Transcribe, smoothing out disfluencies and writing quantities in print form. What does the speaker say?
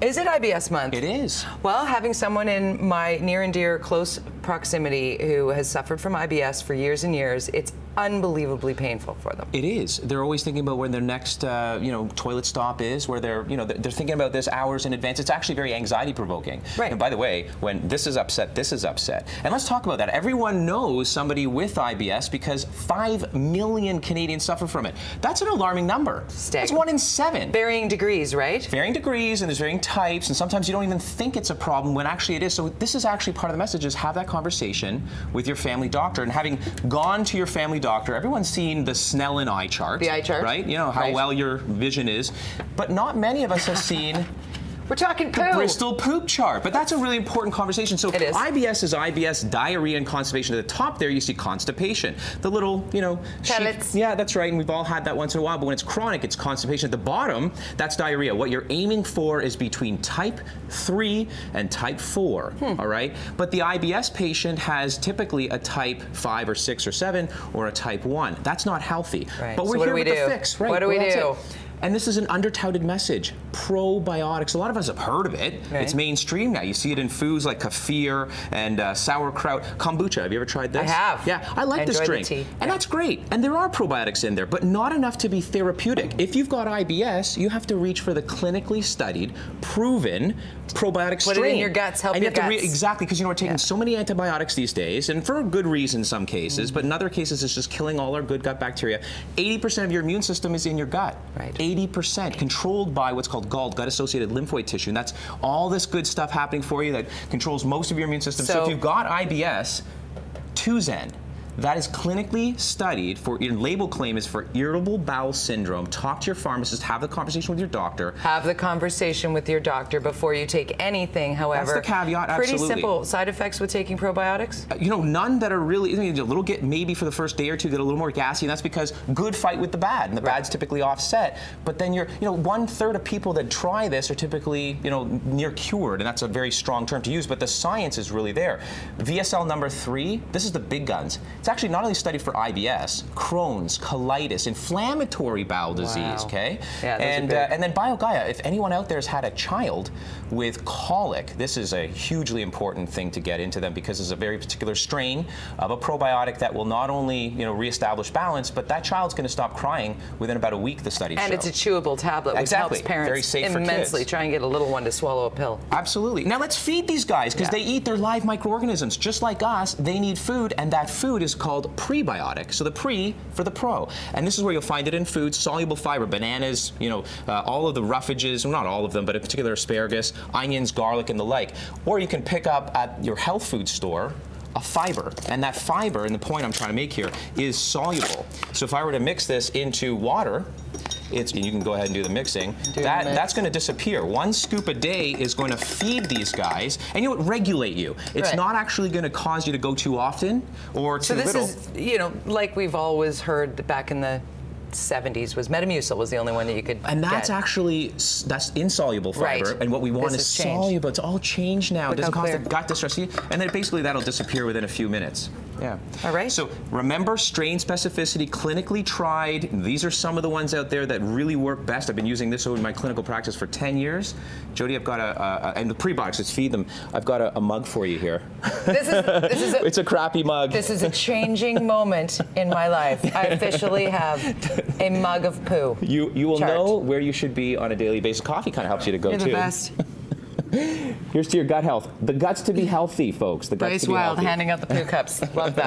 Is it IBS month? It is. Well, having someone in my near and dear close proximity who has suffered from IBS for years and years, it's unbelievably painful for them. It is. They're always thinking about where their next, toilet stop is, where they're thinking about this hours in advance. It's actually very anxiety provoking. Right. And by the way, when this is upset, this is upset. And let's talk about that. Everyone knows somebody with IBS because 5 million Canadians suffer from it. That's an alarming number. That's 1 in 7. Varying degrees, right? Varying degrees, and there's varying types, and sometimes you don't even think it's a problem when actually it is. So this is actually part of the message, is have that conversation with your family doctor. And having gone to your family doctor, everyone's seen the Snellen eye chart. The eye chart. Right? You know, how well your vision is. But not many of us have seen we're talking poo. the Bristol poop chart. But that's a really important conversation. So IBS is IBS, diarrhea, and constipation. At the top there, you see constipation. The little, pellets. Yeah, that's right. And we've all had that once in a while. But when it's chronic, it's constipation. At the bottom, that's diarrhea. What you're aiming for is between type 3 and type 4. All right? But the IBS patient has typically a type 5 or 6 or 7 or a type 1. That's not healthy. Right. But we're here with the fix. Right. What do we do? And this is an under-touted message. Probiotics. A lot of us have heard of it. Right. It's mainstream now. You see it in foods like kefir and sauerkraut. Kombucha. Have you ever tried this? I have. Yeah, I like this drink. The tea. And that's great. And there are probiotics in there, but not enough to be therapeutic. If you've got IBS, you have to reach for the clinically studied, proven probiotic strain. Put it in your guts, help your guts. Exactly, because we're taking so many antibiotics these days, and for good reason in some cases, but in other cases it's just killing all our good gut bacteria. 80% of your immune system is in your gut. Right. 80% controlled by what's called GALD, gut-associated lymphoid tissue, and that's all this good stuff happening for you that controls most of your immune system. So if you've got IBS, Tuzen. That is clinically studied for, your label claim is for irritable bowel syndrome. Talk to your pharmacist, have the conversation with your doctor. Have the conversation with your doctor before you take anything, however. That's the caveat, absolutely. Pretty simple. Side effects with taking probiotics? None that are really, a little maybe for the first day or two, get a little more gassy, and that's because good fight with the bad, and the bad's typically offset. But then 1/3 of people that try this are typically, near cured, and that's a very strong term to use, but the science is really there. VSL number 3, this is the big guns. It's actually not only studied for IBS, Crohn's, colitis, inflammatory bowel disease, okay? Yeah, and then BioGaia, if anyone out there has had a child with colic, this is a hugely important thing to get into them because it's a very particular strain of a probiotic that will not only, reestablish balance, but that child's going to stop crying within about a week, the studies show. And it's a chewable tablet, which helps parents very safe immensely. For kids. Try and get a little one to swallow a pill. Absolutely. Now let's feed these guys because they eat their live microorganisms. Just like us, they need food, and that food is called prebiotic. So the pre for the pro. And this is where you'll find it in foods, soluble fiber, bananas, all of the roughages, well, not all of them, but in particular asparagus, onions, garlic, and the like. Or you can pick up at your health food store a fiber, and that fiber, and the point I'm trying to make here, is soluble. So if I were to mix this into water, and you can go ahead and do the mixing, that's going to disappear. 1 scoop a day is going to feed these guys, and regulate you. It's not actually going to cause you to go too often or too little. So this is, like we've always heard back in the 70s, was Metamucil was the only one that you could And that's get. actually, that's insoluble fiber, and what we want is soluble. It's all changed now. It doesn't cause the gut distress, and then basically that'll disappear within a few minutes. Yeah. All right. So remember, strain specificity, clinically tried. These are some of the ones out there that really work best. I've been using this in my clinical practice for 10 years. Jody, I've got and the prebiotics, let's feed them. I've got a mug for you here. This is it's a crappy mug. This is a changing moment in my life. I officially have a mug of poo. You will know where you should be on a daily basis. Coffee kind of helps you to go too. You're the best. Here's to your gut health. The guts to be healthy, folks. The guts Bryce to be Wylde healthy. handing out the poo cups. Love that.